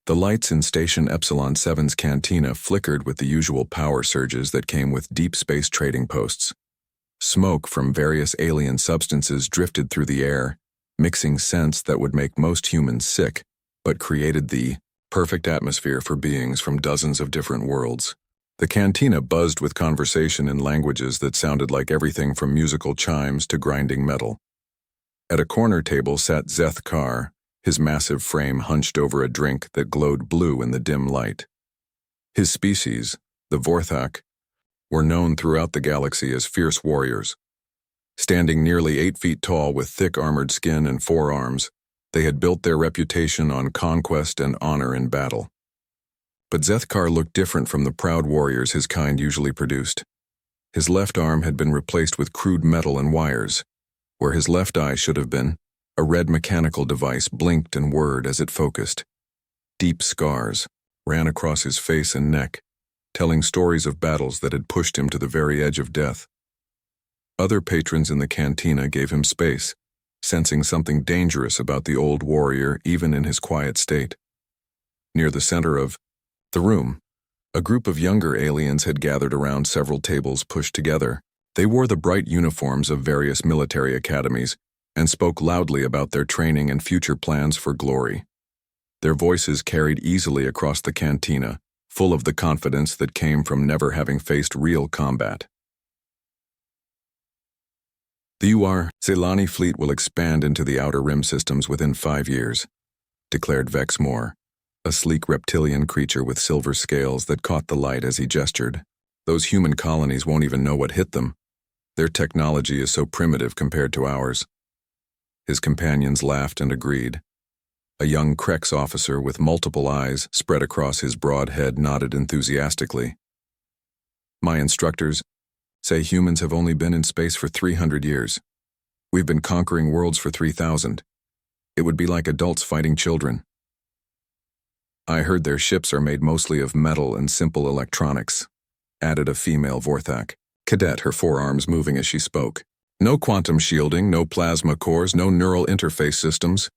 The lights in Station Epsilon 7's cantina flickered with the usual power surges that came with deep space trading posts. Smoke from various alien substances drifted through the air, mixing scents that would make most humans sick, but created the perfect atmosphere for beings from dozens of different worlds. The cantina buzzed with conversation in languages that sounded like everything from musical chimes to grinding metal. At a corner table sat Zeth Carr, his massive frame hunched over a drink that glowed blue in the dim light. His species, the Vorthak, were known throughout the galaxy as fierce warriors. Standing nearly 8 feet tall with thick armored skin and 4 arms, they had built their reputation on conquest and honor in battle. But Zeth Carr looked different from the proud warriors his kind usually produced. His left arm had been replaced with crude metal and wires. Where his left eye should have been, a red mechanical device blinked and whirred as it focused. Deep scars ran across his face and neck, telling stories of battles that had pushed him to the very edge of death. Other patrons in the cantina gave him space, sensing something dangerous about the old warrior even in his quiet state. Near the center of the room, a group of younger aliens had gathered around several tables pushed together. They wore the bright uniforms of various military academies and spoke loudly about their training and future plans for glory. Their voices carried easily across the cantina, full of the confidence that came from never having faced real combat. The UR Ceylani fleet will expand into the Outer Rim systems within 5 years, declared Vex Moore, a sleek reptilian creature with silver scales that caught the light as he gestured. Those human colonies won't even know what hit them. Their technology is so primitive compared to ours. His companions laughed and agreed. A young Krex officer with multiple eyes spread across his broad head nodded enthusiastically. My instructors say humans have only been in space for 300 years. We've been conquering worlds for 3,000. It would be like adults fighting children. I heard their ships are made mostly of metal and simple electronics, added a female Vorthak, cadet, her forearms moving as she spoke. No quantum shielding, no plasma cores, no neural interface systems.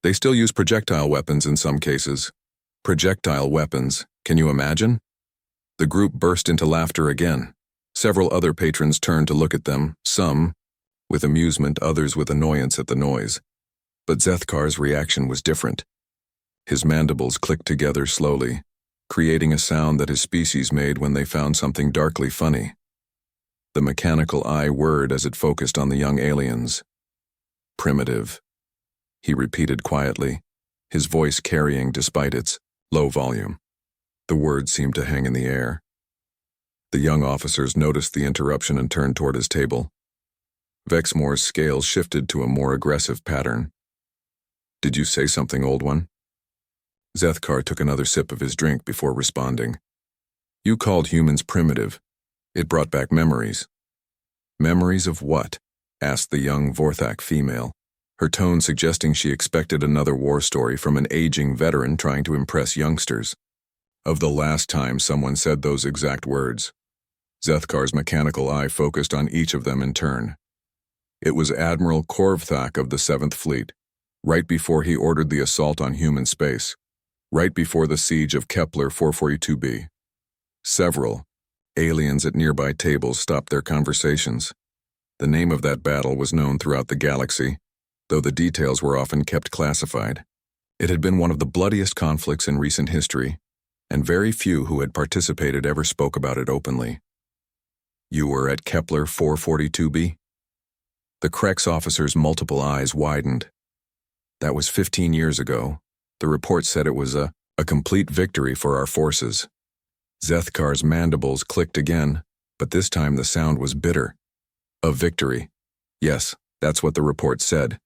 They still use projectile weapons in some cases. Projectile weapons, can you imagine? The group burst into laughter again. Several other patrons turned to look at them, some with amusement, others with annoyance at the noise. But Zeth Carr's reaction was different. His mandibles clicked together slowly, creating a sound that his species made when they found something darkly funny. The mechanical eye whirred as it focused on the young aliens. Primitive, he repeated quietly, his voice carrying despite its low volume. The words seemed to hang in the air. The young officers noticed the interruption and turned toward his table. Vexmore's scales shifted to a more aggressive pattern. Did you say something, old one? Zeth Carr took another sip of his drink before responding. You called humans primitive. It brought back memories. Memories of what? Asked the young Vorthak female, her tone suggesting she expected another war story from an aging veteran trying to impress youngsters. Of the last time someone said those exact words. Zeth Carr's mechanical eye focused on each of them in turn. It was Admiral Korvthak of the 7th Fleet, right before he ordered the assault on human space, right before the siege of Kepler 442b. Several aliens at nearby tables stopped their conversations. The name of that battle was known throughout the galaxy, though the details were often kept classified. It had been one of the bloodiest conflicts in recent history, and very few who had participated ever spoke about it openly. You were at Kepler 442b? The Krex officer's multiple eyes widened. That was 15 years ago. The report said it was a complete victory for our forces. Zeth Carr's mandibles clicked again, but this time the sound was bitter. A victory. Yes, that's what the report said.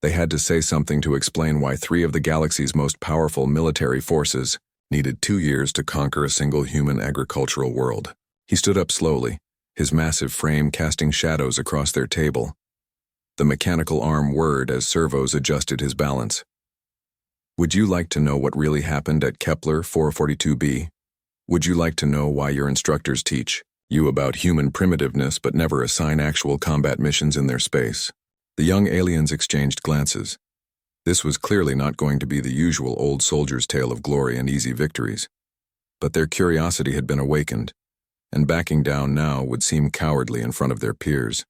They had to say something to explain why 3 of the galaxy's most powerful military forces needed 2 years to conquer a single human agricultural world. He stood up slowly, his massive frame casting shadows across their table. The mechanical arm whirred as servos adjusted his balance. Would you like to know what really happened at Kepler 442b? Would you like to know why your instructors teach you about human primitiveness but never assign actual combat missions in their space? The young aliens exchanged glances. This was clearly not going to be the usual old soldier's tale of glory and easy victories. But their curiosity had been awakened, and backing down now would seem cowardly in front of their peers.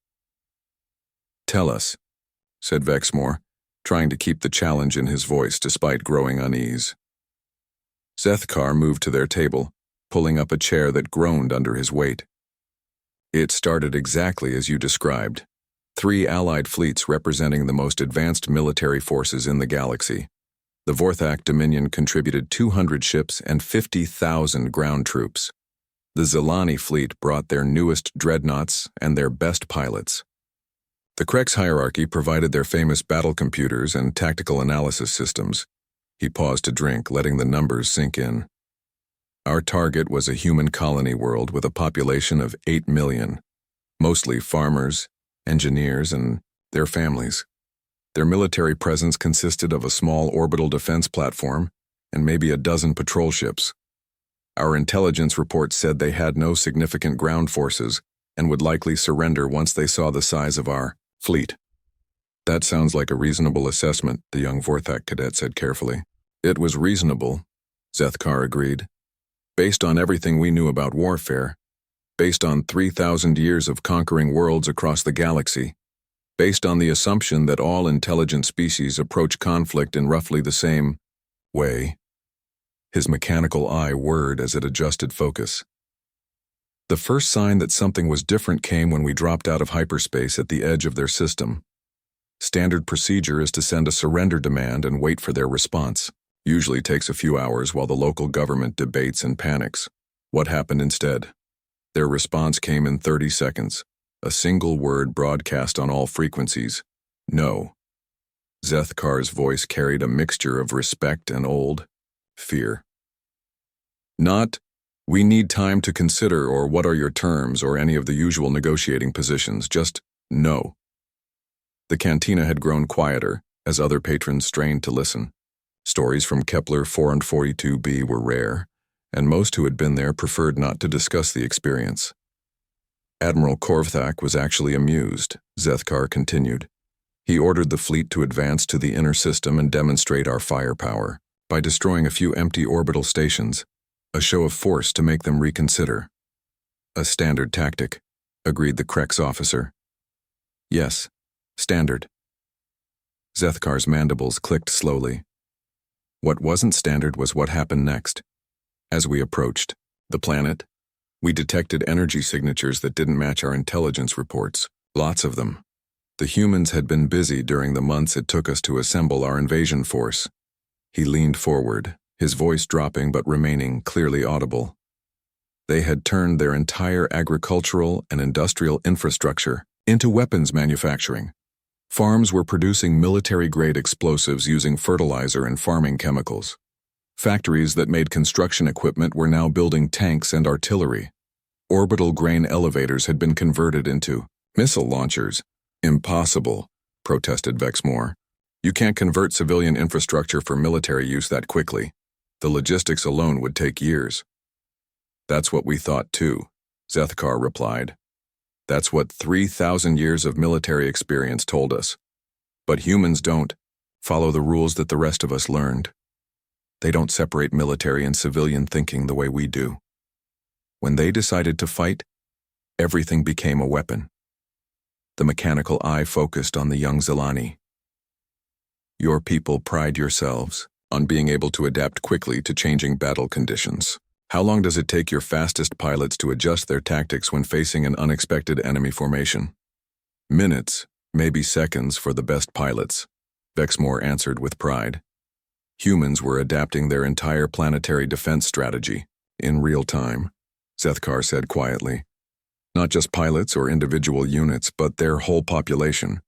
"Tell us," said Vexmore, trying to keep the challenge in his voice despite growing unease. Zethkar moved to their table, pulling up a chair that groaned under his weight. "It started exactly as you described. 3 allied fleets representing the most advanced military forces in the galaxy. The Vorthak Dominion contributed 200 ships and 50,000 ground troops. The Zelani fleet brought their newest dreadnoughts and their best pilots. The Krex hierarchy provided their famous battle computers and tactical analysis systems." He paused to drink, letting the numbers sink in. "Our target was a human colony world with a population of 8 million, mostly farmers, engineers, and their families. Their military presence consisted of a small orbital defense platform and maybe a dozen patrol ships. Our intelligence report said they had no significant ground forces and would likely surrender once they saw the size of our fleet." "That sounds like a reasonable assessment," the young Vorthak cadet said carefully. "It was reasonable," Zethkar agreed. "Based on everything we knew about warfare, based on 3,000 years of conquering worlds across the galaxy, based on the assumption that all intelligent species approach conflict in roughly the same way." His mechanical eye whirred as it adjusted focus. "The first sign that something was different came when we dropped out of hyperspace at the edge of their system. Standard procedure is to send a surrender demand and wait for their response. Usually takes a few hours while the local government debates and panics. What happened instead? Their response came in 30 seconds. A single word broadcast on all frequencies. No." Zethkar's voice carried a mixture of respect and old fear. "Not, 'We need time to consider,' or 'What are your terms,' or any of the usual negotiating positions. Just no." The cantina had grown quieter as other patrons strained to listen. Stories from Kepler 4 and 42b were rare, and most who had been there preferred not to discuss the experience. "Admiral Korvthak was actually amused," Zethkar continued. "He ordered the fleet to advance to the inner system and demonstrate our firepower by destroying a few empty orbital stations, a show of force to make them reconsider." "A standard tactic," agreed the Krex officer. "Yes, standard." Zethkar's mandibles clicked slowly. What wasn't standard was what happened next. As we approached the planet, we detected energy signatures that didn't match our intelligence reports. Lots of them. The humans had been busy during the months it took us to assemble our invasion force. He leaned forward, his voice dropping but remaining clearly audible. They had turned their entire agricultural and industrial infrastructure into weapons manufacturing. Farms were producing military-grade explosives using fertilizer and farming chemicals. Factories that made construction equipment were now building tanks and artillery. Orbital grain elevators had been converted into missile launchers. "Impossible," protested Vexmore. "You can't convert civilian infrastructure for military use that quickly. The logistics alone would take years." "That's what we thought too," Zethkar replied. "That's what 3,000 years of military experience told us. But humans don't follow the rules that the rest of us learned. They don't separate military and civilian thinking the way we do. When they decided to fight, everything became a weapon." The mechanical eye focused on the young Zelani. "Your people pride yourselves on being able to adapt quickly to changing battle conditions. How long does it take your fastest pilots to adjust their tactics when facing an unexpected enemy formation?" "Minutes, maybe seconds for the best pilots," Vexmore answered with pride. Humans were adapting their entire planetary defense strategy in real time, Zethkar said quietly. Not just pilots or individual units, but their whole population.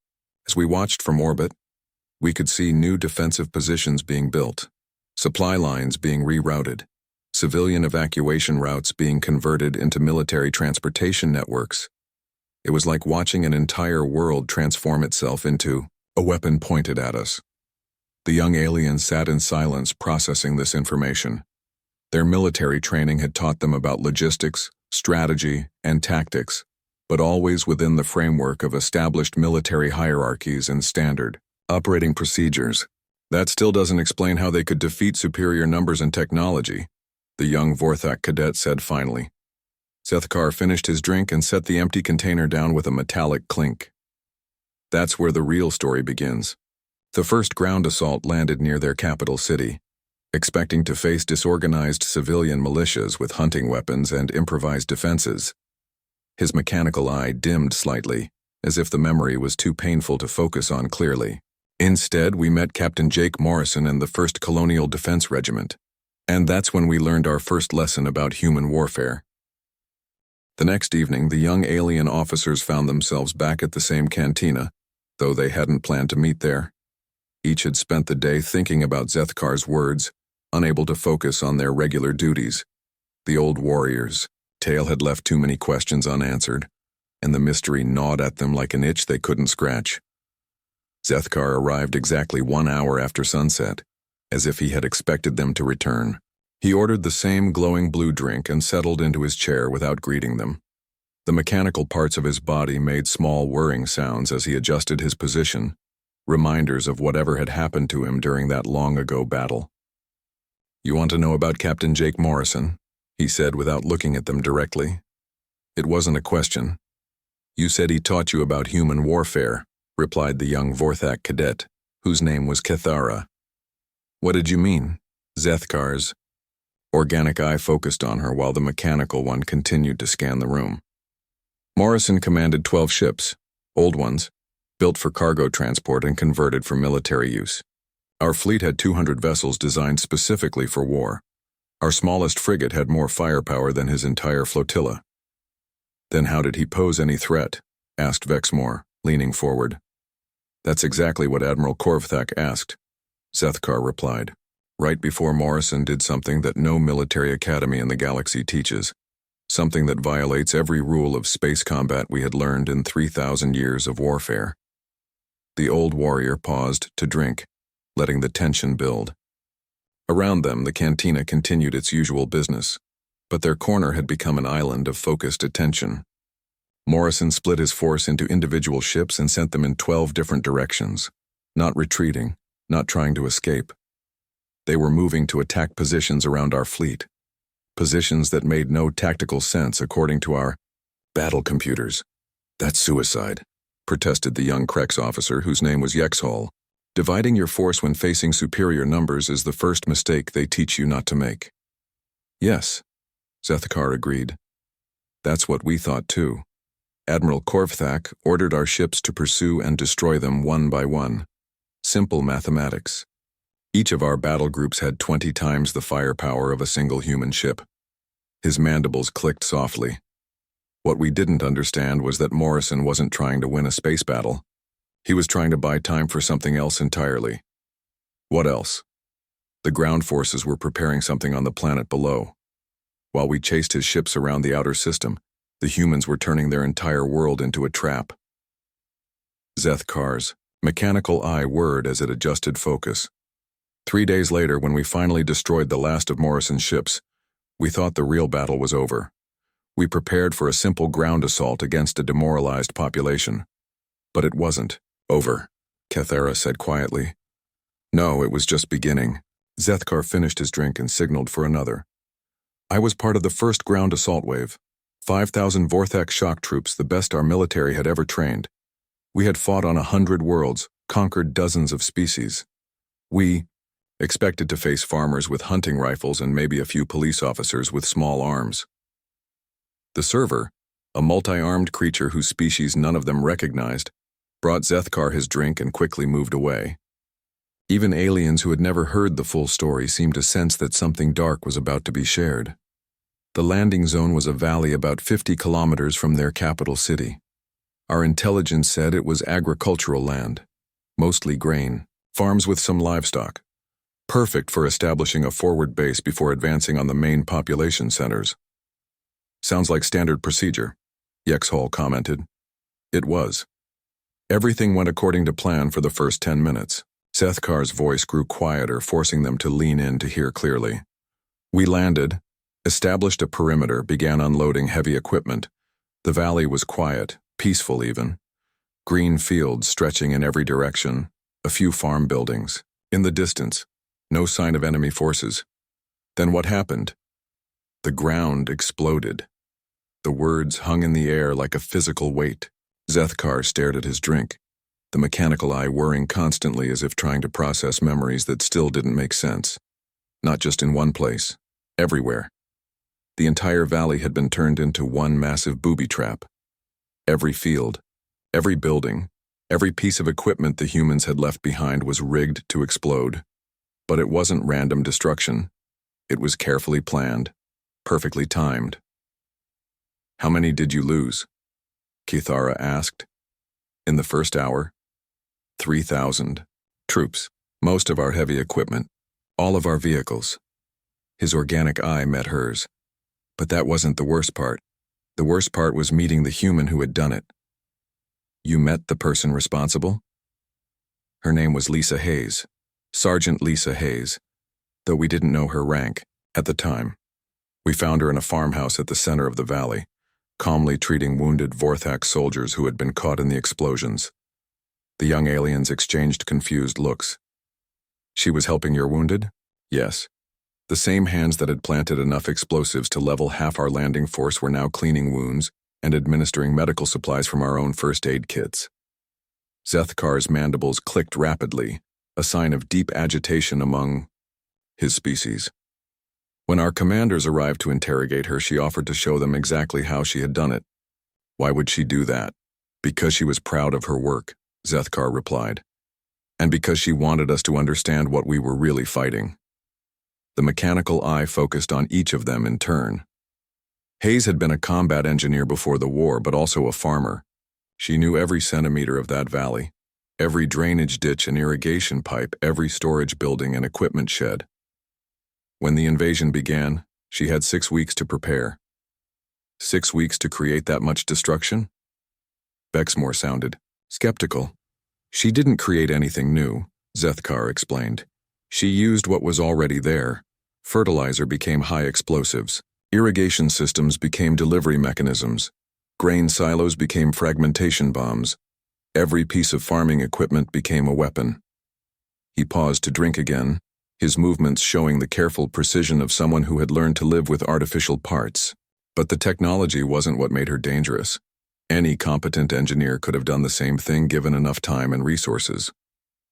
As we watched from orbit, we could see new defensive positions being built, supply lines being rerouted, civilian evacuation routes being converted into military transportation networks. It was like watching an entire world transform itself into a weapon pointed at us. The young aliens sat in silence processing this information. Their military training had taught them about logistics, strategy, and tactics, but always within the framework of established military hierarchies and standard operating procedures. That still doesn't explain how they could defeat superior numbers and technology, the young Vorthak cadet said finally. Zethkar finished his drink and set the empty container down with a metallic clink. That's where the real story begins. The first ground assault landed near their capital city, expecting to face disorganized civilian militias with hunting weapons and improvised defenses. His mechanical eye dimmed slightly, as if the memory was too painful to focus on clearly. Instead, we met Captain Jake Morrison and the 1st Colonial Defense Regiment, and that's when we learned our first lesson about human warfare. The next evening, the young alien officers found themselves back at the same cantina, though they hadn't planned to meet there. Each had spent the day thinking about Zethkar's words, unable to focus on their regular duties. The old warriors' tale had left too many questions unanswered, and the mystery gnawed at them like an itch they couldn't scratch. Zethkar arrived exactly 1 hour after sunset, as if he had expected them to return. He ordered the same glowing blue drink and settled into his chair without greeting them. The mechanical parts of his body made small whirring sounds as he adjusted his position, reminders of whatever had happened to him during that long-ago battle. "You want to know about Captain Jake Morrison?" he said without looking at them directly. It wasn't a question. "You said he taught you about human warfare," replied the young Vorthak cadet, whose name was Kethara. "What did you mean?" Zethkar's organic eye focused on her while the mechanical one continued to scan the room. Morrison commanded 12 ships, old ones, built for cargo transport and converted for military use. Our fleet had 200 vessels designed specifically for war. Our smallest frigate had more firepower than his entire flotilla. "Then how did he pose any threat?" asked Vexmore, leaning forward. "That's exactly what Admiral Korvthak asked," Zethkar replied, right before Morrison did something that no military academy in the galaxy teaches, something that violates every rule of space combat we had learned in 3,000 years of warfare. The old warrior paused to drink, letting the tension build. Around them, the cantina continued its usual business, but their corner had become an island of focused attention. Morrison split his force into individual ships and sent them in 12 different directions, not retreating, not trying to escape. They were moving to attack positions around our fleet, positions that made no tactical sense according to our battle computers. "That's suicide," protested the young Krex officer whose name was Yexhol. "Dividing your force when facing superior numbers is the first mistake they teach you not to make." "Yes," Zethkar agreed. "That's what we thought too. Admiral Korvthak ordered our ships to pursue and destroy them one by one. Simple mathematics. Each of our battle groups had 20 times the firepower of a single human ship." His mandibles clicked softly. What we didn't understand was that Morrison wasn't trying to win a space battle. He was trying to buy time for something else entirely. What else? The ground forces were preparing something on the planet below. While we chased his ships around the outer system, the humans were turning their entire world into a trap. Zethkar's mechanical eye whirred as it adjusted focus. 3 days later, when we finally destroyed the last of Morrison's ships, we thought the real battle was over. We prepared for a simple ground assault against a demoralized population. But it wasn't over, Kethara said quietly. "No, it was just beginning." Zethkar finished his drink and signaled for another. "I was part of the first ground assault wave. 5,000 Vorthak shock troops, the best our military had ever trained. We had fought on 100 worlds, conquered dozens of species. We expected to face farmers with hunting rifles and maybe a few police officers with small arms. The server, a multi-armed creature whose species none of them recognized, brought Zethkar his drink and quickly moved away. Even aliens who had never heard the full story seemed to sense that something dark was about to be shared. The landing zone was a valley about 50 kilometers from their capital city. Our intelligence said it was agricultural land, mostly grain, farms with some livestock. Perfect for establishing a forward base before advancing on the main population centers. "Sounds like standard procedure," Yexhol commented. It was. Everything went according to plan for the first 10 minutes. Zethkar's voice grew quieter, forcing them to lean in to hear clearly. We landed, established a perimeter, began unloading heavy equipment. The valley was quiet, peaceful even. Green fields stretching in every direction, a few farm buildings. In the distance, no sign of enemy forces. Then what happened? The ground exploded. The words hung in the air like a physical weight. Zethkar stared at his drink, the mechanical eye whirring constantly as if trying to process memories that still didn't make sense. Not just in one place, everywhere. The entire valley had been turned into one massive booby trap. Every field, every building, every piece of equipment the humans had left behind was rigged to explode. But it wasn't random destruction. It was carefully planned, perfectly timed. How many did you lose? Kithara asked. In the first hour? 3,000. Troops, most of our heavy equipment, all of our vehicles. His organic eye met hers. But that wasn't the worst part. The worst part was meeting the human who had done it. You met the person responsible? Her name was Lisa Hayes, Sergeant Lisa Hayes, though we didn't know her rank at the time. We found her in a farmhouse at the center of the valley, calmly treating wounded Vorthak soldiers who had been caught in the explosions. The young aliens exchanged confused looks. She was helping your wounded? Yes. The same hands that had planted enough explosives to level half our landing force were now cleaning wounds and administering medical supplies from our own first aid kits. Zethkar's mandibles clicked rapidly, a sign of deep agitation among his species. When our commanders arrived to interrogate her, she offered to show them exactly how she had done it. Why would she do that? Because she was proud of her work, Zethkar replied. And because she wanted us to understand what we were really fighting. The mechanical eye focused on each of them in turn. Hayes had been a combat engineer before the war, but also a farmer. She knew every centimeter of that valley, every drainage ditch and irrigation pipe, every storage building and equipment shed. When the invasion began, she had 6 weeks to prepare. 6 weeks to create that much destruction? Bexmore sounded skeptical. She didn't create anything new, Zethkar explained. She used what was already there. Fertilizer became high explosives. Irrigation systems became delivery mechanisms. Grain silos became fragmentation bombs. Every piece of farming equipment became a weapon. He paused to drink again, his movements showing the careful precision of someone who had learned to live with artificial parts. But the technology wasn't what made her dangerous. Any competent engineer could have done the same thing given enough time and resources.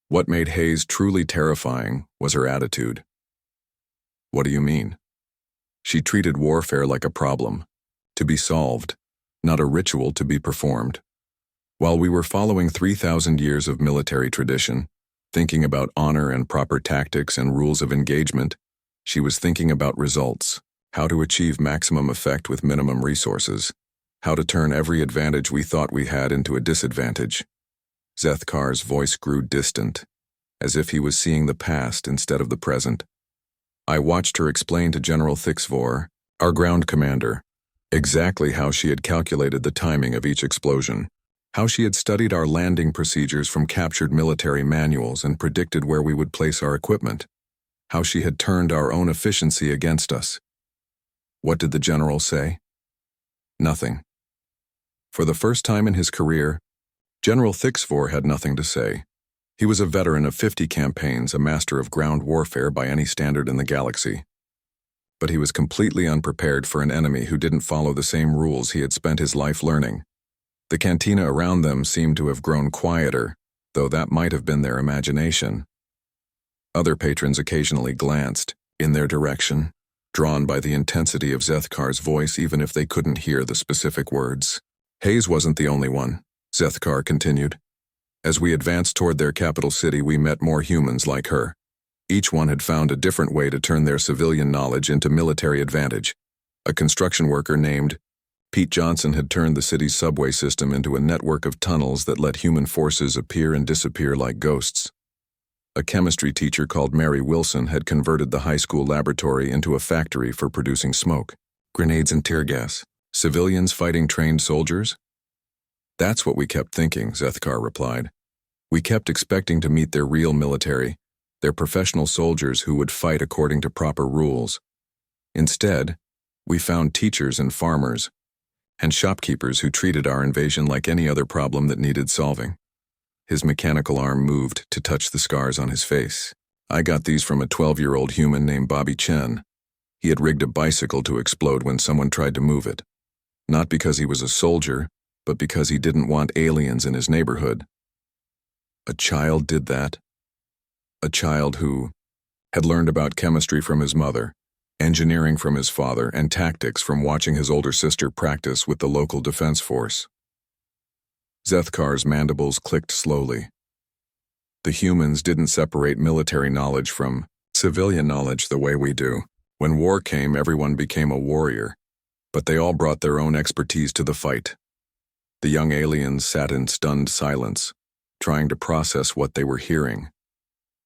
What made Hayes truly terrifying was her attitude. What do you mean? She treated warfare like a problem, to be solved, not a ritual to be performed. While we were following 3,000 years of military tradition, thinking about honor and proper tactics and rules of engagement, she was thinking about results, how to achieve maximum effect with minimum resources, how to turn every advantage we thought we had into a disadvantage. Zethkar's voice grew distant, as if he was seeing the past instead of the present. I watched her explain to General Thixvor, our ground commander, exactly how she had calculated the timing of each explosion, how she had studied our landing procedures from captured military manuals and predicted where we would place our equipment, how she had turned our own efficiency against us. What did the general say? Nothing. For the first time in his career, General Thixvor had nothing to say. He was a veteran of 50 campaigns, a master of ground warfare by any standard in the galaxy. But he was completely unprepared for an enemy who didn't follow the same rules he had spent his life learning. The cantina around them seemed to have grown quieter, though that might have been their imagination. Other patrons occasionally glanced in their direction, drawn by the intensity of Zethkar's voice even if they couldn't hear the specific words. Hayes wasn't the only one, Zethkar continued. As we advanced toward their capital city, we met more humans like her. Each one had found a different way to turn their civilian knowledge into military advantage. A construction worker named Pete Johnson had turned the city's subway system into a network of tunnels that let human forces appear and disappear like ghosts. A chemistry teacher called Mary Wilson had converted the high school laboratory into a factory for producing smoke, grenades and tear gas. Civilians fighting trained soldiers? That's what we kept thinking, Zethkar replied. We kept expecting to meet their real military, their professional soldiers who would fight according to proper rules. Instead, we found teachers and farmers, and shopkeepers who treated our invasion like any other problem that needed solving. His mechanical arm moved to touch the scars on his face. I got these from a 12-year-old human named Bobby Chen. He had rigged a bicycle to explode when someone tried to move it. Not because he was a soldier, but because he didn't want aliens in his neighborhood. A child did that? A child who had learned about chemistry from his mother, engineering from his father, and tactics from watching his older sister practice with the local defense force. Zethkar's mandibles clicked slowly. The humans didn't separate military knowledge from civilian knowledge the way we do. When war came, everyone became a warrior, but they all brought their own expertise to the fight. The young aliens sat in stunned silence, trying to process what they were hearing.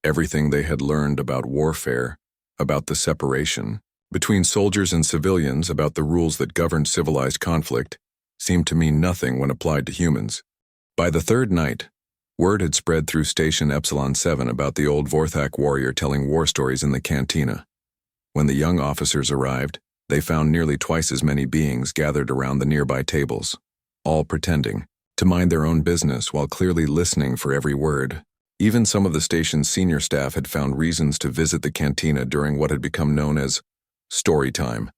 Everything they had learned about warfare, about the separation between soldiers and civilians, about the rules that governed civilized conflict, seemed to mean nothing when applied to humans. By the third night, word had spread through Station Epsilon 7 about the old Vorthak warrior telling war stories in the cantina. When the young officers arrived, they found nearly twice as many beings gathered around the nearby tables, all pretending to mind their own business while clearly listening for every word. Even some of the station's senior staff had found reasons to visit the cantina during what had become known as story time.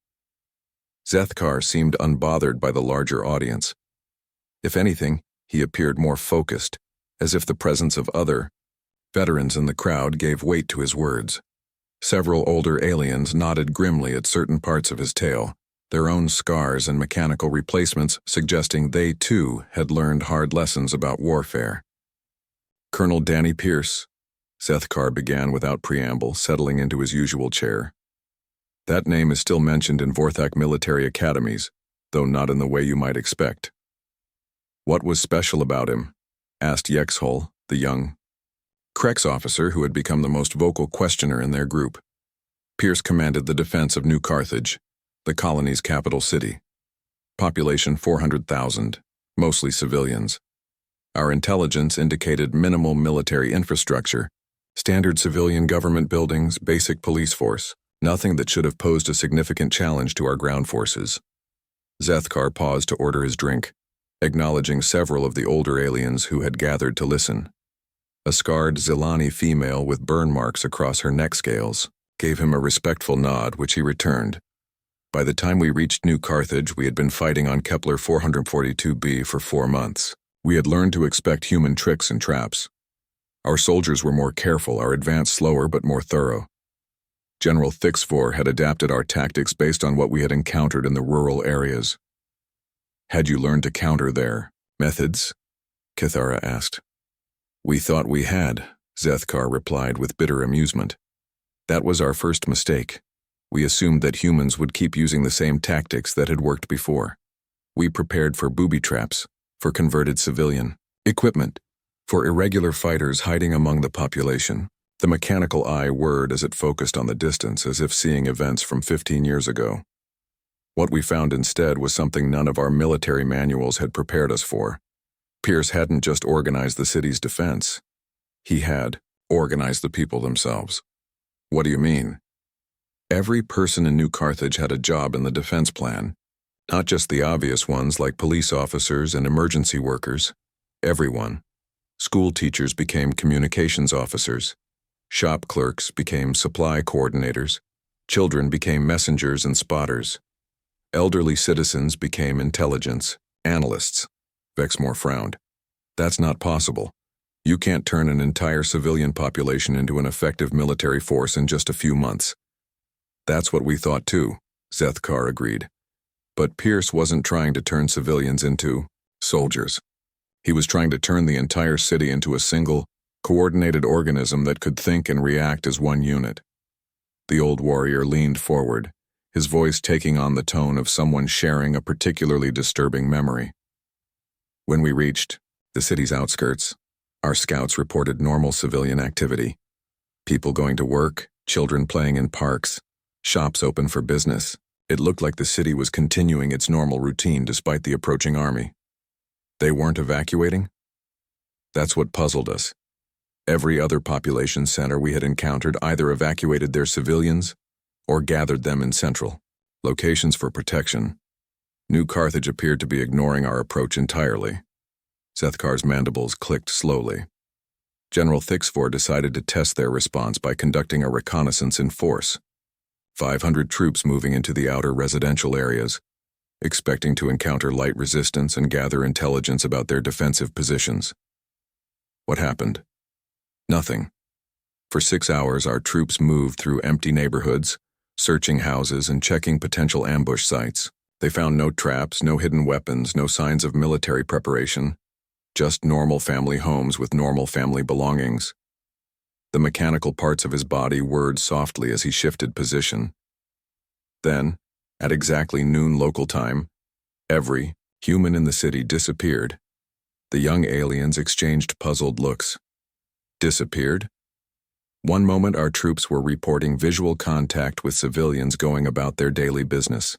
Zethkar seemed unbothered by the larger audience. If anything, he appeared more focused, as if the presence of other veterans in the crowd gave weight to his words. Several older aliens nodded grimly at certain parts of his tale, their own scars and mechanical replacements suggesting they, too, had learned hard lessons about warfare. Colonel Danny Pierce, Zethkar began without preamble, settling into his usual chair. That name is still mentioned in Vorthak military academies, though not in the way you might expect. What was special about him? Asked Yexhol, the young Krex officer who had become the most vocal questioner in their group. Pierce commanded the defense of New Carthage, the colony's capital city. Population 400,000, mostly civilians. Our intelligence indicated minimal military infrastructure, standard civilian government buildings, basic police force, nothing that should have posed a significant challenge to our ground forces. Zethkar paused to order his drink, acknowledging several of the older aliens who had gathered to listen. A scarred Zilani female with burn marks across her neck scales gave him a respectful nod, which he returned. By the time we reached New Carthage, we had been fighting on Kepler 442b for 4 months. We had learned to expect human tricks and traps. Our soldiers were more careful, our advance slower but more thorough. General Thixvor had adapted our tactics based on what we had encountered in the rural areas. Had you learned to counter their methods? Kithara asked. We thought we had, Zethkar replied with bitter amusement. That was our first mistake. We assumed that humans would keep using the same tactics that had worked before. We prepared for booby traps, for converted civilian equipment, for irregular fighters hiding among the population. The mechanical eye whirred as it focused on the distance, as if seeing events from 15 years ago. What we found instead was something none of our military manuals had prepared us for. Pierce hadn't just organized the city's defense. He had organized the people themselves. What do you mean? Every person in New Carthage had a job in the defense plan, not just the obvious ones like police officers and emergency workers. Everyone. School teachers became communications officers. Shop clerks became supply coordinators. Children became messengers and spotters. Elderly citizens became intelligence analysts. Vexmore frowned. That's not possible. You can't turn an entire civilian population into an effective military force in just a few months. That's what we thought too, Zethkar agreed. But Pierce wasn't trying to turn civilians into soldiers. He was trying to turn the entire city into a single, coordinated organism that could think and react as one unit. The old warrior leaned forward, his voice taking on the tone of someone sharing a particularly disturbing memory. When we reached the city's outskirts, our scouts reported normal civilian activity. People going to work, children playing in parks, shops open for business. It looked like the city was continuing its normal routine despite the approaching army. They weren't evacuating? That's what puzzled us. Every other population center we had encountered either evacuated their civilians or gathered them in central locations for protection. New Carthage appeared to be ignoring our approach entirely. Zethkar's mandibles clicked slowly. General Thixfor decided to test their response by conducting a reconnaissance in force. 500 troops moving into the outer residential areas, expecting to encounter light resistance and gather intelligence about their defensive positions. What happened? Nothing. For 6 hours, our troops moved through empty neighborhoods, searching houses and checking potential ambush sites. They found no traps, no hidden weapons, no signs of military preparation, just normal family homes with normal family belongings. The mechanical parts of his body whirred softly as he shifted position. Then, at exactly noon local time, every human in the city disappeared. The young aliens exchanged puzzled looks. Disappeared? One moment our troops were reporting visual contact with civilians going about their daily business.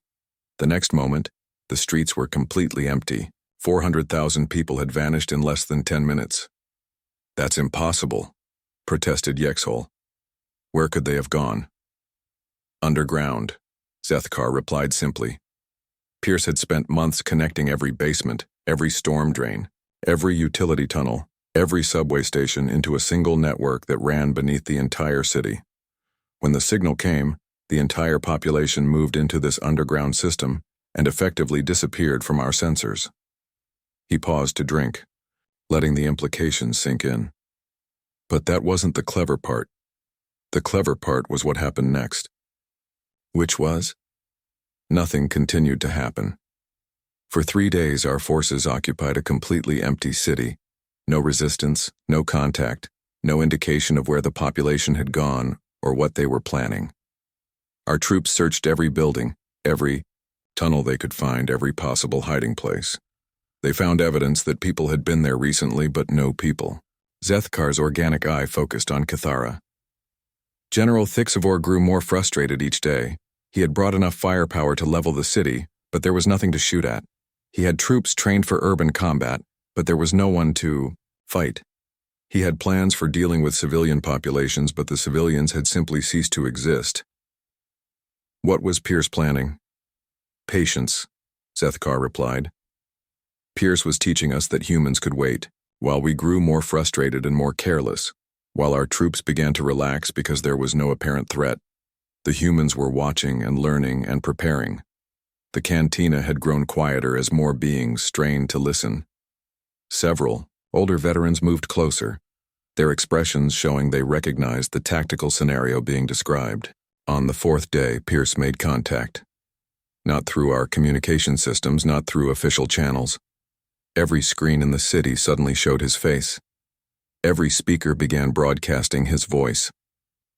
The next moment, the streets were completely empty. 400,000 people had vanished in less than 10 minutes. That's impossible, protested Yexhol. Where could they have gone? Underground, Zethkar replied simply. Pierce had spent months connecting every basement, every storm drain, every utility tunnel, every subway station into a single network that ran beneath the entire city. When the signal came, the entire population moved into this underground system and effectively disappeared from our sensors. He paused to drink, letting the implications sink in. But that wasn't the clever part. The clever part was what happened next. Which was? Nothing continued to happen. For 3 days, our forces occupied a completely empty city. No resistance, no contact, no indication of where the population had gone or what they were planning. Our troops searched every building, every tunnel they could find, every possible hiding place. They found evidence that people had been there recently, but no people. Zethkar's organic eye focused on Cathara. General Thixivor grew more frustrated each day. He had brought enough firepower to level the city, but there was nothing to shoot at. He had troops trained for urban combat, but there was no one to fight. He had plans for dealing with civilian populations, but the civilians had simply ceased to exist. What was Pierce planning? Patience, Zethkar replied. Pierce was teaching us that humans could wait, while we grew more frustrated and more careless, while our troops began to relax because there was no apparent threat. The humans were watching and learning and preparing. The cantina had grown quieter as more beings strained to listen. Several older veterans moved closer, their expressions showing they recognized the tactical scenario being described. On the 4th day, Pierce made contact. Not through our communication systems, not through official channels. Every screen in the city suddenly showed his face. Every speaker began broadcasting his voice.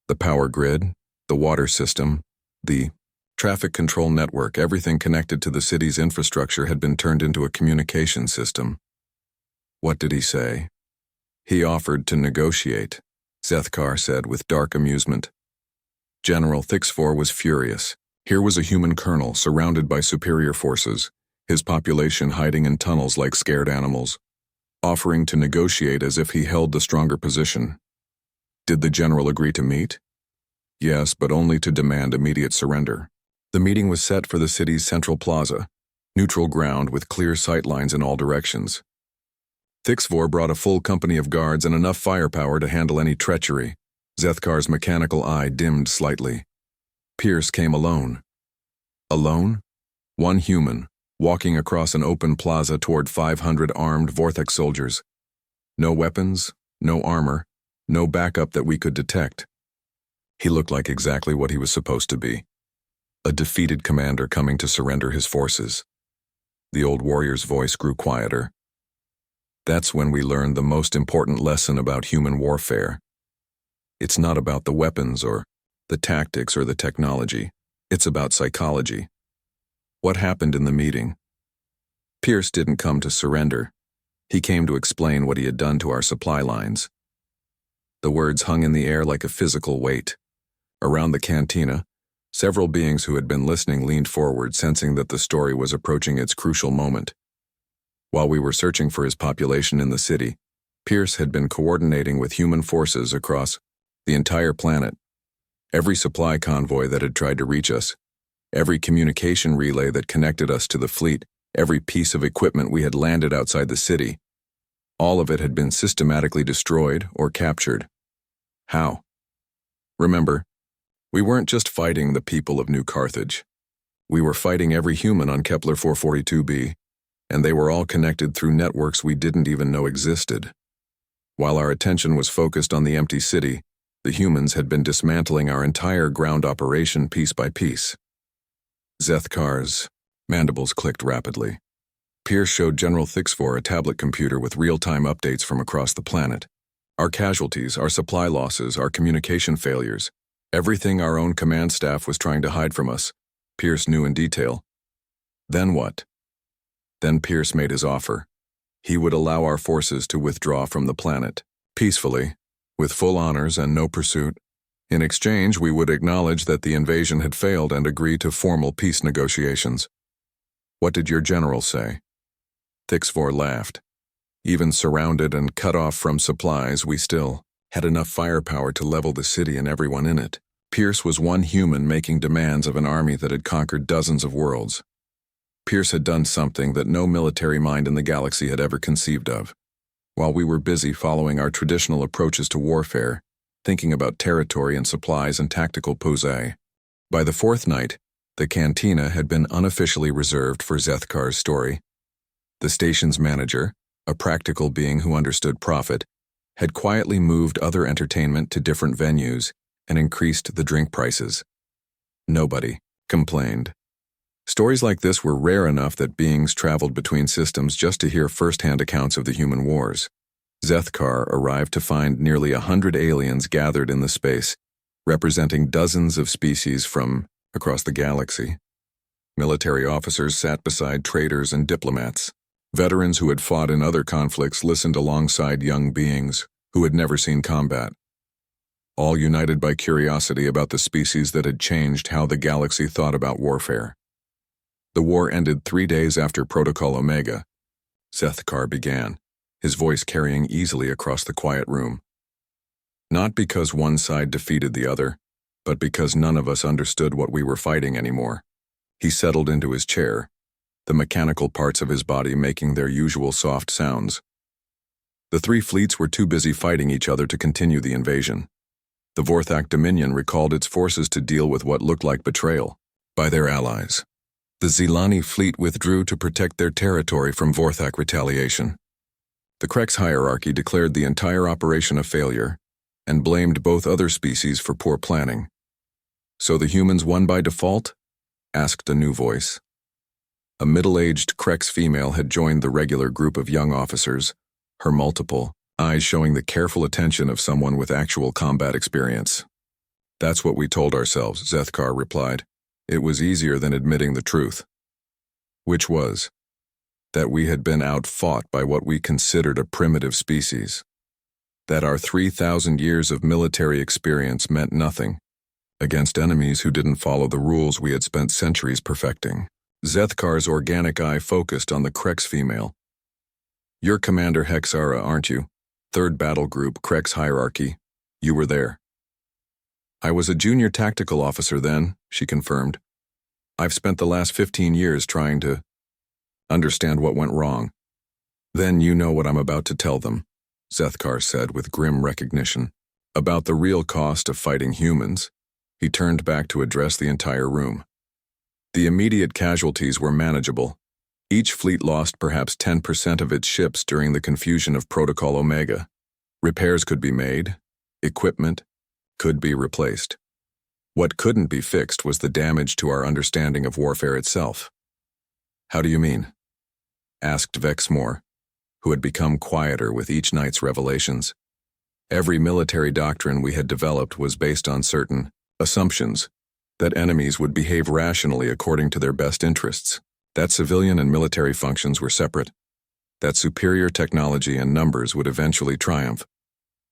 The power grid, the water system, the traffic control network, everything connected to the city's infrastructure had been turned into a communication system. What did he say? He offered to negotiate, Zethkar said with dark amusement. General Thixfor was furious. Here was a human colonel surrounded by superior forces, his population hiding in tunnels like scared animals, offering to negotiate as if he held the stronger position. Did the general agree to meet? Yes, but only to demand immediate surrender. The meeting was set for the city's central plaza, neutral ground with clear sight lines in all directions. Thixfor brought a full company of guards and enough firepower to handle any treachery. Zethkar's mechanical eye dimmed slightly. Pierce came alone. Alone? One human, walking across an open plaza toward 500 armed Vortex soldiers. No weapons, no armor, no backup that we could detect. He looked like exactly what he was supposed to be. A defeated commander coming to surrender his forces. The old warrior's voice grew quieter. That's when we learned the most important lesson about human warfare. It's not about the weapons or the tactics or the technology. It's about psychology. What happened in the meeting? Pierce didn't come to surrender. He came to explain what he had done to our supply lines. The words hung in the air like a physical weight. Around the cantina, several beings who had been listening leaned forward, sensing that the story was approaching its crucial moment. While we were searching for his population in the city, Pierce had been coordinating with human forces across the entire planet. Every supply convoy that had tried to reach us, every communication relay that connected us to the fleet, every piece of equipment we had landed outside the city, All of it had been systematically destroyed or captured. How? Remember, we weren't just fighting the people of New Carthage. We were fighting every human on Kepler 442b, and they were all connected through networks we didn't even know existed. While our attention was focused on the empty city, the humans had been dismantling our entire ground operation piece by piece. Zethkar's mandibles clicked rapidly. Pierce showed General Thixfor a tablet computer with real-time updates from across the planet. Our casualties, our supply losses, our communication failures, everything our own command staff was trying to hide from us, Pierce knew in detail. Then what? Then Pierce made his offer. He would allow our forces to withdraw from the planet, peacefully, with full honors and no pursuit. In exchange, we would acknowledge that the invasion had failed and agree to formal peace negotiations. What did your general say? Thixfor laughed. Even surrounded and cut off from supplies, we still had enough firepower to level the city and everyone in it. Pierce was one human making demands of an army that had conquered dozens of worlds. Pierce had done something that no military mind in the galaxy had ever conceived of. While we were busy following our traditional approaches to warfare, thinking about territory and supplies and tactical posé, by the fourth night, the cantina had been unofficially reserved for Zethkar's story. The station's manager, a practical being who understood profit, had quietly moved other entertainment to different venues and increased the drink prices. Nobody complained. Stories like this were rare enough that beings traveled between systems just to hear first-hand accounts of the human wars. Zethkar arrived to find nearly 100 aliens gathered in the space, representing dozens of species from across the galaxy. Military officers sat beside traders and diplomats. Veterans who had fought in other conflicts listened alongside young beings who had never seen combat. All united by curiosity about the species that had changed how the galaxy thought about warfare. The war ended 3 days after Protocol Omega. Zethkar began, his voice carrying easily across the quiet room. Not because one side defeated the other, but because none of us understood what we were fighting anymore. He settled into his chair, the mechanical parts of his body making their usual soft sounds. The three fleets were too busy fighting each other to continue the invasion. The Vorthak Dominion recalled its forces to deal with what looked like betrayal by their allies. The Zilani fleet withdrew to protect their territory from Vorthak retaliation. The Krex hierarchy declared the entire operation a failure and blamed both other species for poor planning. So the humans won by default? Asked a new voice. A middle-aged Krex female had joined the regular group of young officers, her multiple eyes showing the careful attention of someone with actual combat experience. That's what we told ourselves, Zethkar replied. It was easier than admitting the truth. Which was that we had been outfought by what we considered a primitive species. That our 3,000 years of military experience meant nothing against enemies who didn't follow the rules we had spent centuries perfecting. Zethkar's organic eye focused on the Krex female. You're Commander Hexara, aren't you? 3rd Battle Group, Krex Hierarchy. You were there. I was a junior tactical officer then, she confirmed. I've spent the last 15 years trying to understand what went wrong. Then you know what I'm about to tell them, Zethkar said with grim recognition. About the real cost of fighting humans. He turned back to address the entire room. The immediate casualties were manageable. Each fleet lost perhaps 10% of its ships during the confusion of Protocol Omega. Repairs could be made. Equipment could be replaced. What couldn't be fixed was the damage to our understanding of warfare itself. How do you mean? Asked Vexmore, who had become quieter with each night's revelations. Every military doctrine we had developed was based on certain assumptions that enemies would behave rationally according to their best interests, that civilian and military functions were separate, that superior technology and numbers would eventually triumph,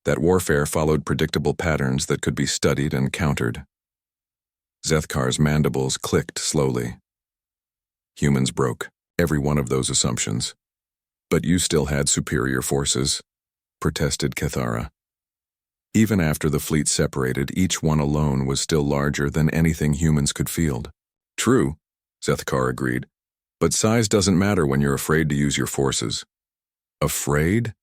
that warfare followed predictable patterns that could be studied and countered. Zethkar's mandibles clicked slowly. Humans broke every one of those assumptions. But you still had superior forces, protested Cathara. Even after the fleet separated, each one alone was still larger than anything humans could field. True, Zethkar agreed, but size doesn't matter when you're afraid to use your forces. Afraid?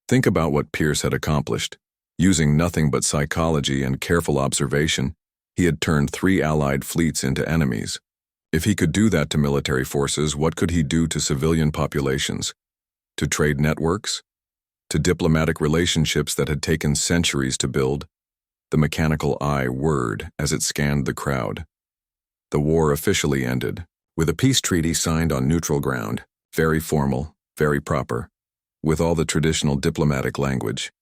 Think about what Pierce had accomplished. Using nothing but psychology and careful observation, he had turned 3 Allied fleets into enemies. If he could do that to military forces, what could he do to civilian populations? To trade networks? To diplomatic relationships that had taken centuries to build? The mechanical eye whirred as it scanned the crowd. The war officially ended, with a peace treaty signed on neutral ground, very formal, very proper, with all the traditional diplomatic language.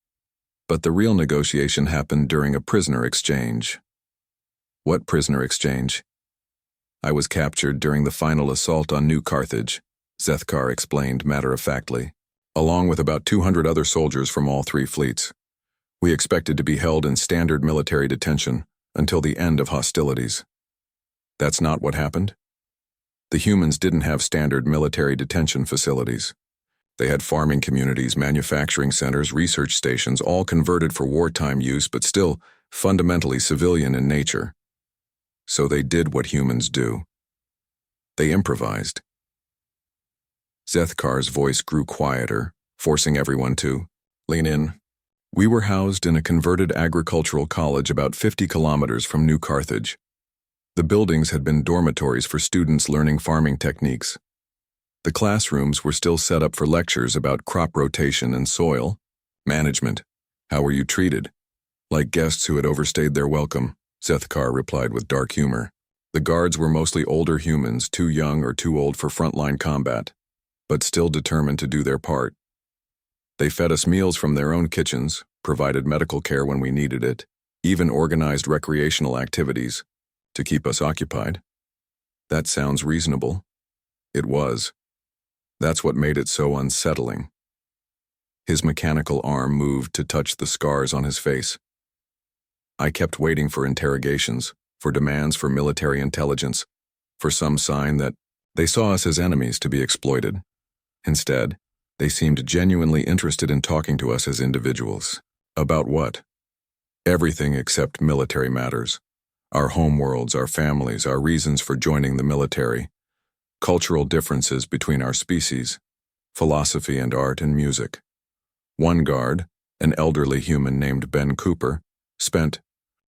But the real negotiation happened during a prisoner exchange. What prisoner exchange? I was captured during the final assault on New Carthage, Zethkar explained matter-of-factly, along with about 200 other soldiers from all 3 fleets. We expected to be held in standard military detention until the end of hostilities. That's not what happened? The humans didn't have standard military detention facilities. They had farming communities, manufacturing centers, research stations, all converted for wartime use but still fundamentally civilian in nature. So they did what humans do. They improvised. Zethkar's voice grew quieter, forcing everyone to lean in. We were housed in a converted agricultural college about 50 kilometers from New Carthage. The buildings had been dormitories for students learning farming techniques. The classrooms were still set up for lectures about crop rotation and soil management. How were you treated? Like guests who had overstayed their welcome, Zethkar replied with dark humor. The guards were mostly older humans, too young or too old for frontline combat, but still determined to do their part. They fed us meals from their own kitchens, provided medical care when we needed it, even organized recreational activities to keep us occupied. That sounds reasonable. It was. That's what made it so unsettling. His mechanical arm moved to touch the scars on his face. I kept waiting for interrogations, for demands for military intelligence, for some sign that they saw us as enemies to be exploited. Instead, they seemed genuinely interested in talking to us as individuals. About what? Everything except military matters. Our homeworlds, our families, our reasons for joining the military, cultural differences between our species, philosophy and art and music. One guard, an elderly human named Ben Cooper, spent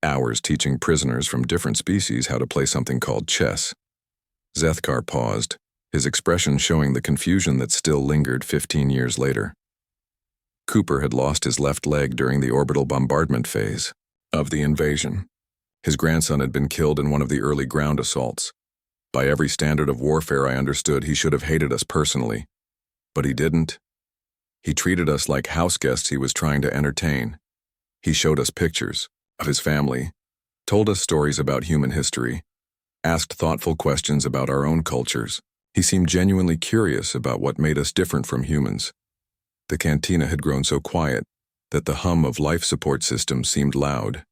hours teaching prisoners from different species how to play something called chess. Zethkar paused, his expression showing the confusion that still lingered 15 years later. Cooper had lost his left leg during the orbital bombardment phase of the invasion. His grandson had been killed in one of the early ground assaults. By every standard of warfare I understood, he should have hated us personally. But he didn't. He treated us like house guests he was trying to entertain. He showed us pictures of his family, told us stories about human history, asked thoughtful questions about our own cultures. He seemed genuinely curious about what made us different from humans. The cantina had grown so quiet that the hum of life support systems seemed loud.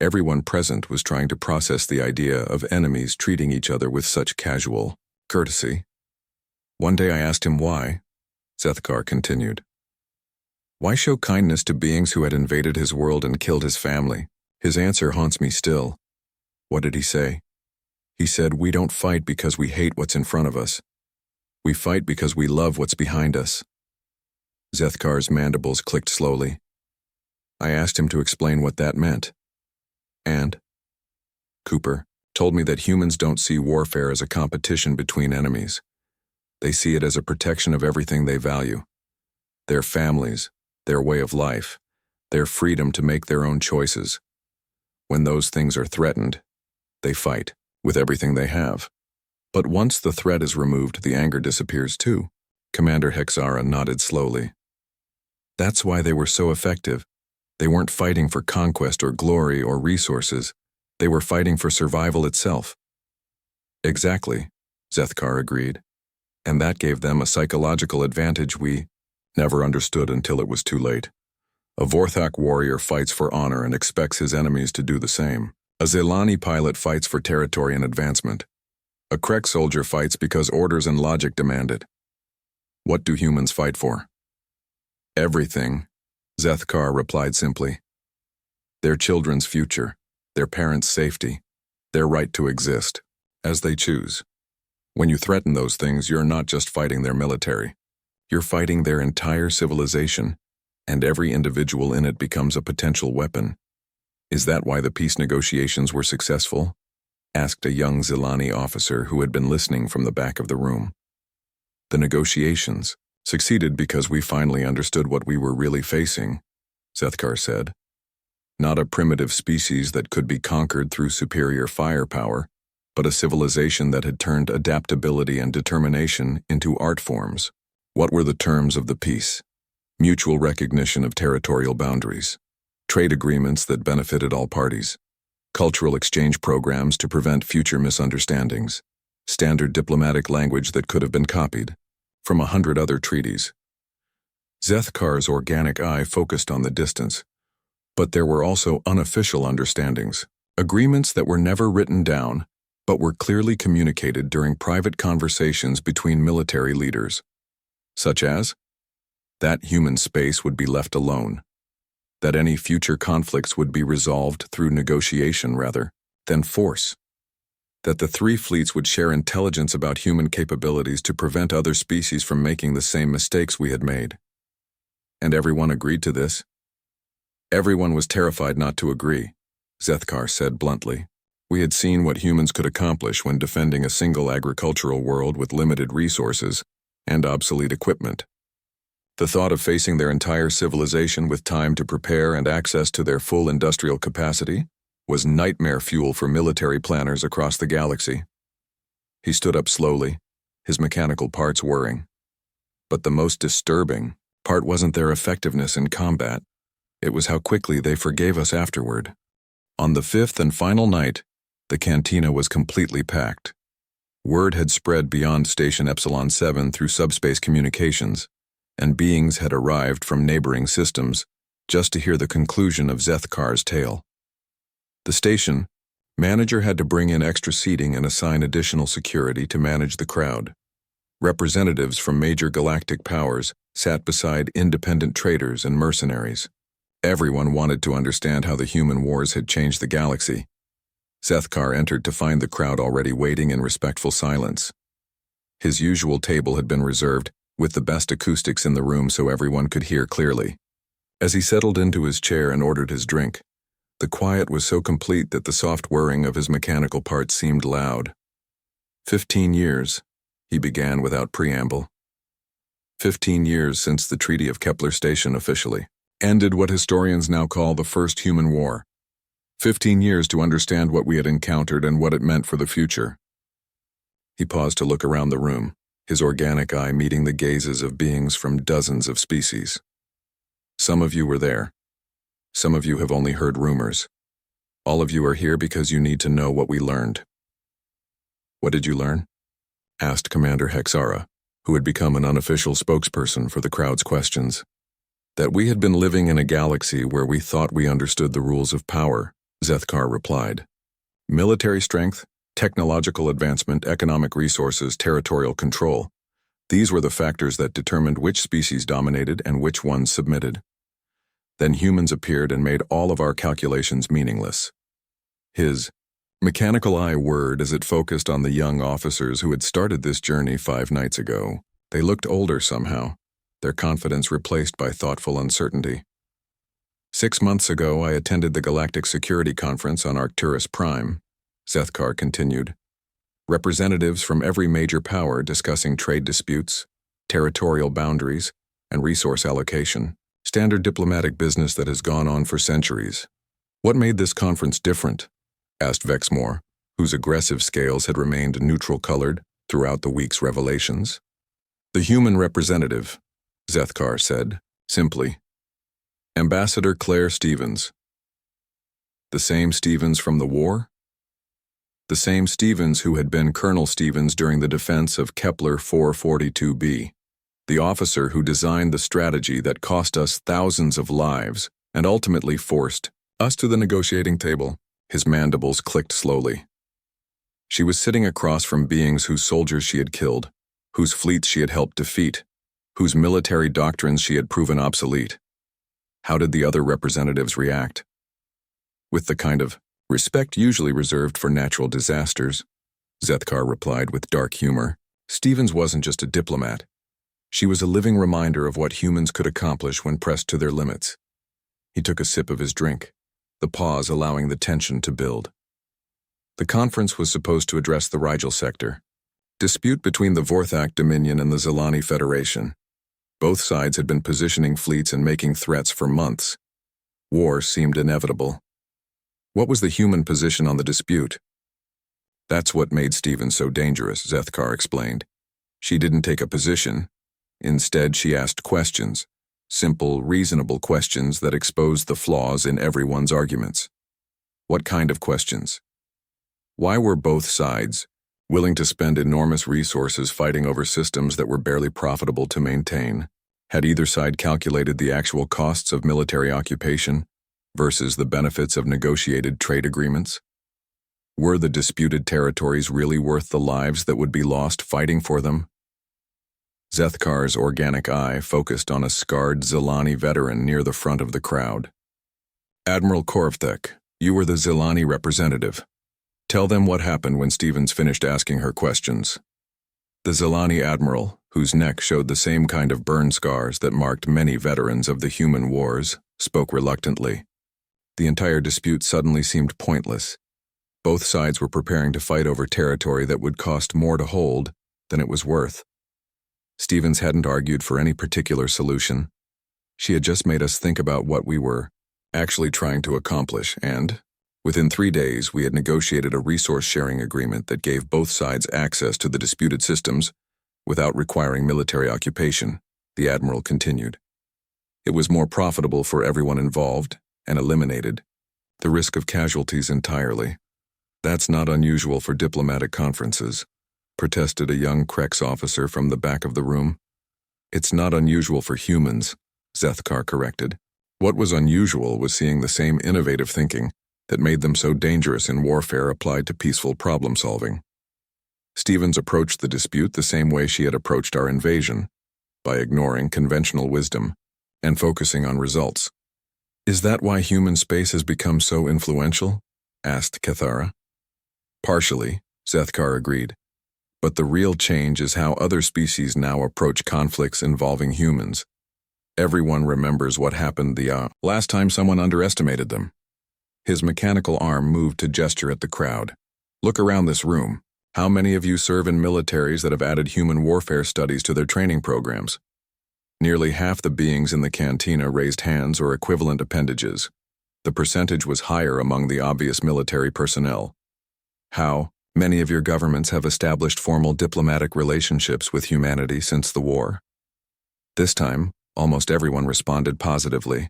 Everyone present was trying to process the idea of enemies treating each other with such casual courtesy. One day I asked him why. Zethkar continued. Why show kindness to beings who had invaded his world and killed his family? His answer haunts me still. What did he say? He said, we don't fight because we hate what's in front of us. We fight because we love what's behind us. Zethkar's mandibles clicked slowly. I asked him to explain what that meant. And Cooper told me that humans don't see warfare as a competition between enemies. They see it as a protection of everything they value. Their families, their way of life, their freedom to make their own choices. When those things are threatened, they fight with everything they have. But once the threat is removed, the anger disappears too. Commander Hexara nodded slowly. That's why they were so effective. They weren't fighting for conquest or glory or resources. They were fighting for survival itself. Exactly, Zethkar agreed. And that gave them a psychological advantage we never understood until it was too late. A Vorthak warrior fights for honor and expects his enemies to do the same. A Zelani pilot fights for territory and advancement. A Krek soldier fights because orders and logic demand it. What do humans fight for? Everything, Zethkar replied simply. Their children's future, their parents' safety, their right to exist, as they choose. When you threaten those things, you're not just fighting their military. You're fighting their entire civilization, and every individual in it becomes a potential weapon. Is that why the peace negotiations were successful? Asked a young Zilani officer who had been listening from the back of the room. The negotiations succeeded because we finally understood what we were really facing, Zethkar said. Not a primitive species that could be conquered through superior firepower, but a civilization that had turned adaptability and determination into art forms. What were the terms of the peace? Mutual recognition of territorial boundaries, trade agreements that benefited all parties, cultural exchange programs to prevent future misunderstandings, standard diplomatic language that could have been copied from 100 other treaties. Zethkar's organic eye focused on the distance, but there were also unofficial understandings, agreements that were never written down, but were clearly communicated during private conversations between military leaders, such as that human space would be left alone, that any future conflicts would be resolved through negotiation rather than force, that the three fleets would share intelligence about human capabilities to prevent other species from making the same mistakes we had made. And everyone agreed to this? Everyone was terrified not to agree, Zethkar said bluntly. We had seen what humans could accomplish when defending a single agricultural world with limited resources and obsolete equipment. The thought of facing their entire civilization with time to prepare and access to their full industrial capacity was nightmare fuel for military planners across the galaxy. He stood up slowly, his mechanical parts whirring. But the most disturbing part wasn't their effectiveness in combat. It was how quickly they forgave us afterward. On the fifth and final night, the cantina was completely packed. Word had spread beyond Station Epsilon 7 through subspace communications, and beings had arrived from neighboring systems just to hear the conclusion of Zethkar's tale. The station manager had to bring in extra seating and assign additional security to manage the crowd. Representatives from major galactic powers sat beside independent traders and mercenaries. Everyone wanted to understand how the human wars had changed the galaxy. Zethkar entered to find the crowd already waiting in respectful silence. His usual table had been reserved, with the best acoustics in the room so everyone could hear clearly. As he settled into his chair and ordered his drink, the quiet was so complete that the soft whirring of his mechanical parts seemed loud. 15 years, he began without preamble. 15 years since the Treaty of Kepler Station officially ended what historians now call the First Human War. 15 years to understand what we had encountered and what it meant for the future. He paused to look around the room, his organic eye meeting the gazes of beings from dozens of species. Some of you were there. Some of you have only heard rumors. All of you are here because you need to know what we learned. What did you learn? Asked Commander Hexara, who had become an unofficial spokesperson for the crowd's questions. That we had been living in a galaxy where we thought we understood the rules of power, Zethkar replied. Military strength, technological advancement, economic resources, territorial control. These were the factors that determined which species dominated and which ones submitted. Then humans appeared and made all of our calculations meaningless. His mechanical eye whirred as it focused on the young officers who had started this journey 5 nights ago. They looked older somehow, their confidence replaced by thoughtful uncertainty. 6 months ago, I attended the Galactic Security Conference on Arcturus Prime, Zethkar continued. Representatives from every major power discussing trade disputes, territorial boundaries, and resource allocation. Standard diplomatic business that has gone on for centuries. What made this conference different? Asked Vexmore, whose aggressive scales had remained neutral-colored throughout the week's revelations. The human representative, Zethkar said, simply. Ambassador Clare Stevens. The same Stevens from the war? The same Stevens who had been Colonel Stevens during the defense of Kepler 442b. The officer who designed the strategy that cost us thousands of lives and ultimately forced us to the negotiating table. His mandibles clicked slowly. She was sitting across from beings whose soldiers she had killed, whose fleets she had helped defeat, whose military doctrines she had proven obsolete. How did the other representatives react? With the kind of respect usually reserved for natural disasters, Zethkar replied with dark humor. Stevens wasn't just a diplomat. She was a living reminder of what humans could accomplish when pressed to their limits. He took a sip of his drink, the pause allowing the tension to build. The conference was supposed to address the Rigel sector, dispute between the Vorthak Dominion and the Zelani Federation. Both sides had been positioning fleets and making threats for months. War seemed inevitable. What was the human position on the dispute? That's what made Stephen so dangerous, Zethkar explained. She didn't take a position. Instead, she asked questions, simple, reasonable questions that exposed the flaws in everyone's arguments. What kind of questions? Why were both sides willing to spend enormous resources fighting over systems that were barely profitable to maintain? Had either side calculated the actual costs of military occupation versus the benefits of negotiated trade agreements? Were the disputed territories really worth the lives that would be lost fighting for them? Zethkar's organic eye focused on a scarred Zelani veteran near the front of the crowd. Admiral Korvthek, you were the Zelani representative. Tell them what happened when Stevens finished asking her questions. The Zelani admiral, whose neck showed the same kind of burn scars that marked many veterans of the human wars, spoke reluctantly. The entire dispute suddenly seemed pointless. Both sides were preparing to fight over territory that would cost more to hold than it was worth. Stevens hadn't argued for any particular solution. She had just made us think about what we were actually trying to accomplish, and within 3 days we had negotiated a resource-sharing agreement that gave both sides access to the disputed systems without requiring military occupation, the admiral continued. It was more profitable for everyone involved and eliminated the risk of casualties entirely. That's not unusual for diplomatic conferences, protested a young Krex officer from the back of the room. It's not unusual for humans, Zethkar corrected. What was unusual was seeing the same innovative thinking that made them so dangerous in warfare applied to peaceful problem-solving. Stevens approached the dispute the same way she had approached our invasion, by ignoring conventional wisdom and focusing on results. Is that why human space has become so influential? Asked Cathara. Partially, Zethkar agreed. But the real change is how other species now approach conflicts involving humans. Everyone remembers what happened the last time someone underestimated them. His mechanical arm moved to gesture at the crowd. Look around this room. How many of you serve in militaries that have added human warfare studies to their training programs? Nearly half the beings in the cantina raised hands or equivalent appendages. The percentage was higher among the obvious military personnel. How many of your governments have established formal diplomatic relationships with humanity since the war? This time, almost everyone responded positively.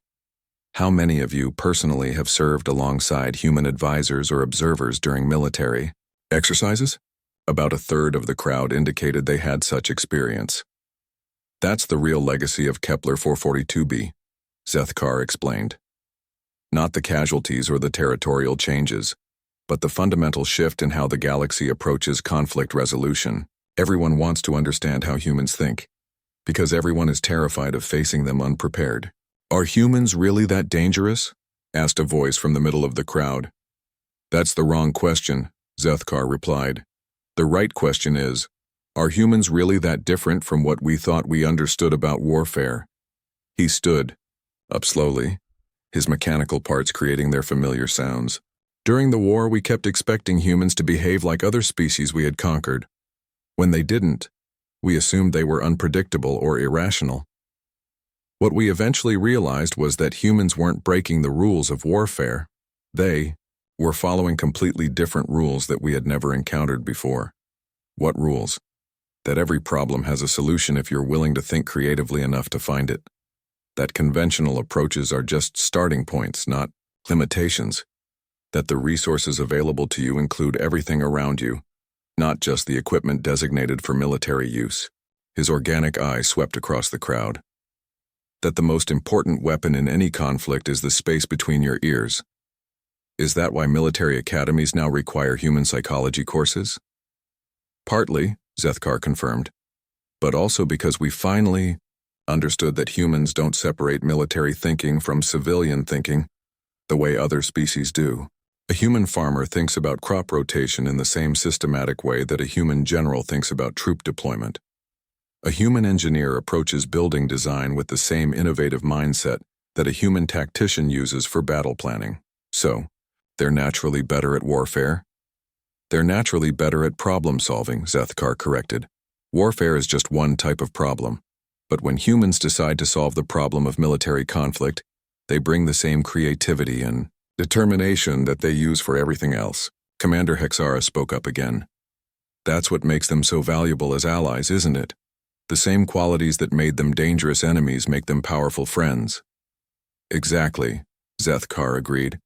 How many of you personally have served alongside human advisors or observers during military exercises? About a third of the crowd indicated they had such experience. That's the real legacy of Kepler 442b, Zethkar explained. Not the casualties or the territorial changes, but the fundamental shift in how the galaxy approaches conflict resolution. Everyone wants to understand how humans think, because everyone is terrified of facing them unprepared. Are humans really that dangerous? Asked a voice from the middle of the crowd. That's the wrong question, Zethkar replied. The right question is, are humans really that different from what we thought we understood about warfare? He stood, up slowly, his mechanical parts creating their familiar sounds. During the war, we kept expecting humans to behave like other species we had conquered. When they didn't, we assumed they were unpredictable or irrational. What we eventually realized was that humans weren't breaking the rules of warfare. They were following completely different rules that we had never encountered before. What rules? That every problem has a solution if you're willing to think creatively enough to find it. That conventional approaches are just starting points, not limitations. That the resources available to you include everything around you, not just the equipment designated for military use. His organic eye swept across the crowd. That the most important weapon in any conflict is the space between your ears. Is that why military academies now require human psychology courses? Partly, Zethkar confirmed, but also because we finally understood that humans don't separate military thinking from civilian thinking the way other species do. A human farmer thinks about crop rotation in the same systematic way that a human general thinks about troop deployment. A human engineer approaches building design with the same innovative mindset that a human tactician uses for battle planning. So, they're naturally better at warfare? They're naturally better at problem solving, Zethkar corrected. Warfare is just one type of problem. But when humans decide to solve the problem of military conflict, they bring the same creativity and determination that they use for everything else. Commander Hexara spoke up again. That's what makes them so valuable as allies, isn't it? The same qualities that made them dangerous enemies make them powerful friends. Exactly, Zethkar agreed.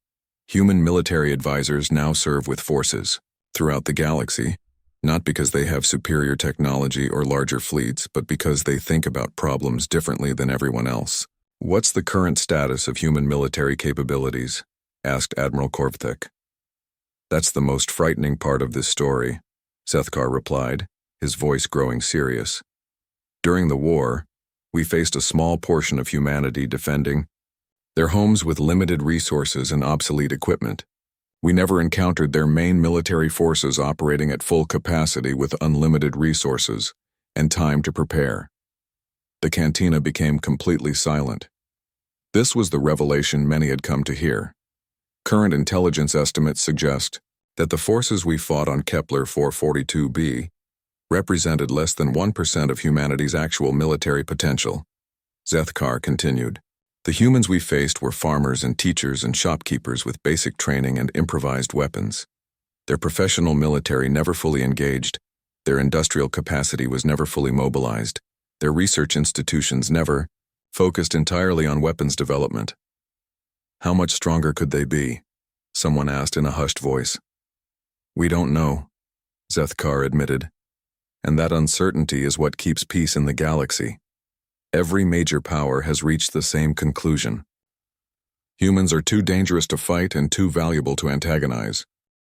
Human military advisors now serve with forces throughout the galaxy, not because they have superior technology or larger fleets, but because they think about problems differently than everyone else. What's the current status of human military capabilities? Asked Admiral Korvthek. That's the most frightening part of this story, Zethkar replied, his voice growing serious. During the war, we faced a small portion of humanity defending their homes with limited resources and obsolete equipment. We never encountered their main military forces operating at full capacity with unlimited resources and time to prepare. The cantina became completely silent. This was the revelation many had come to hear. Current intelligence estimates suggest that the forces we fought on Kepler 442b represented less than 1% of humanity's actual military potential. Zethkar continued. The humans we faced were farmers and teachers and shopkeepers with basic training and improvised weapons. Their professional military never fully engaged, their industrial capacity was never fully mobilized, their research institutions never focused entirely on weapons development. How much stronger could they be? Someone asked in a hushed voice. We don't know, Zethkar admitted. And that uncertainty is what keeps peace in the galaxy. Every major power has reached the same conclusion. Humans are too dangerous to fight and too valuable to antagonize.